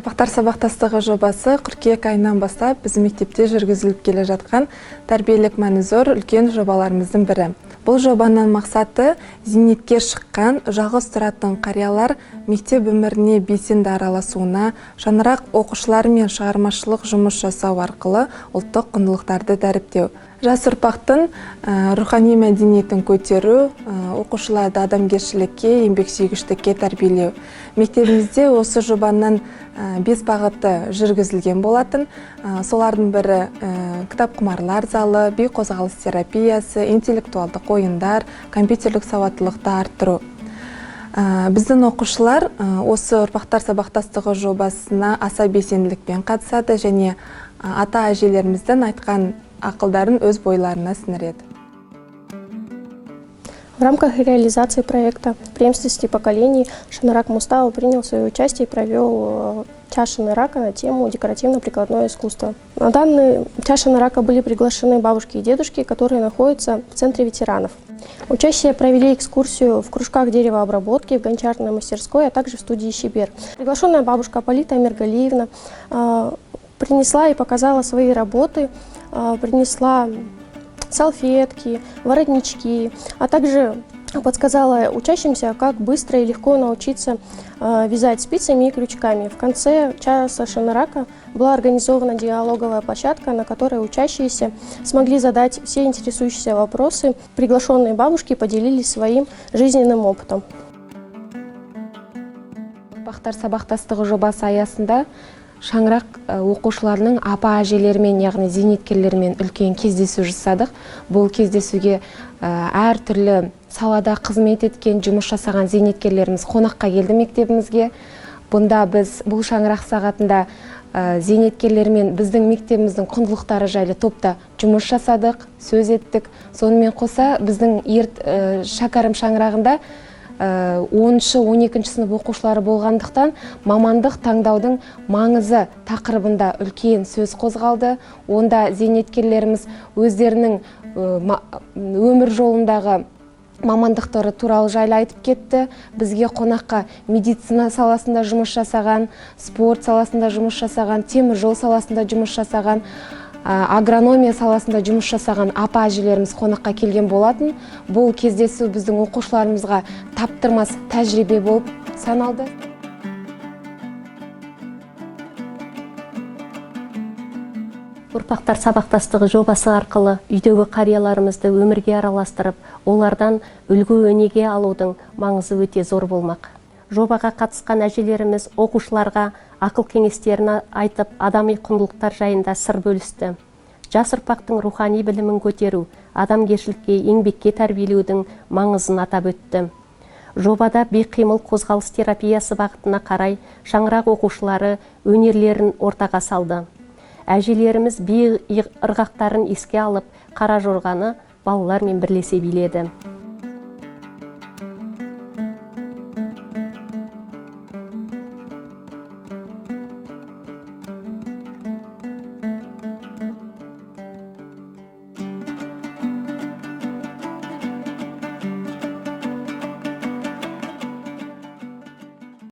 Ұрпақтар сабақтастығы жобасы қыркүйек айынан бастап біздің мектепте жүргізіліп келе жатқан тәрбиелік мәні зор үлкен жобаларымыздың бірі. Бұл жобаның мақсаты зейнетке шыққан жалғыз тұратын қариялар мектеп өміріне белсенді араласуына, шаңырақ оқушылармен шығармашылық жұмыс жасау арқылы ұлттық құндылықтарды дәріптеу. Жас ұрпақтың рухани мәдениетін көтеру, оқушыларды адамгершілікке, еңбексүйгіштікке тәрбиелеу. Мектебімізде осы жобаның 5 бағыты жүргізілген болатын. Солардың бірі кітап құмарлар залы, би қозғалыс терапиясы, интеллектуалдық ойындар, компьютерлік сауаттылықты арттыру. Біздің оқушылар осы ұрпақтар сабақтастығы жобасына аса белсенділікпен қатысады және ата-әжелеріміздің айтқан ақылдарын өз бойларына сіңіреді. В рамках реализации проекта «Преемственности поколений» Шанарак Мустао принял свое участие и провел час Шанарака на тему «Декоративно-прикладное искусство». На данный час Шанарака были приглашены бабушки и дедушки, которые находятся в центре ветеранов. Участие провели экскурсию в кружках деревообработки, в гончарной мастерской, а также в студии «Щебер». Приглашенная бабушка Аполита Миргалиевна принесла и показала свои работы, принесла салфетки, воротнички, а также подсказала учащимся, как быстро и легко научиться вязать спицами и крючками. В конце часа Шанарака была организована диалоговая площадка, на которой учащиеся смогли задать все интересующиеся вопросы. Приглашенные бабушки поделились своим жизненным опытом. Ұрпақтар сабақтастығы жобасы аясында шаңырақ оқушыларының апа-әжелермен, яғни зейнеткерлермен үлкен кездесу жасадық. Бұл кездесуге әртүрлі салада қызмет еткен, жұмыс жасаған зейнеткерлеріміз қонаққа келді мектебімізге. Бұнда біз бұл шаңырақ сағатында зейнеткерлермен біздің мектебіміздің құндылықтары жайлы топта жұмыс жасадық, сөз еттік. Сонымен қоса біздің шәкәрім шаңырағында 10-12 сынып оқушылары болғандықтан мамандық таңдаудың маңызы тақырыбында үлкен сөз қозғалды. Онда зейнеткерлеріміз өздерінің өмір жолындағы мамандықтары туралы жайлы айтып кетті. Бізге қонаққа медицина саласында жұмыс жасаған, спорт саласында жұмыс жасаған, темір жол саласында жұмыс жасаған, агрономия саласында жұмыс жасаған апа-әжелеріміз қонаққа келген болатын. Бұл кездесу біздің оқушыларымызға таптырмас тәжірибе болып саналды. Ұрпақтар сабақтастығы жобасы арқылы үйдегі қарияларымызды өмірге араластырып, олардан үлгі өнеге алудың маңызы өте зор болмақ. Жобаға қатысқан әжелеріміз оқушыларға ақыл кеңестерін айтып, адами құндылықтар жайында сыр бөлісті. Жас ұрпақтың рухани білімін көтеру, адамгершілікке, еңбекке тәрбиелеудің маңызын атап өтті. Жобада бейқимыл қозғалыс терапиясы бағытына қарай шаңырақ оқушылары өнерлерін ортаға салды. Әжелеріміз би ырғақтарын еске алып, қара жорғаны балалармен бірлесе биледі.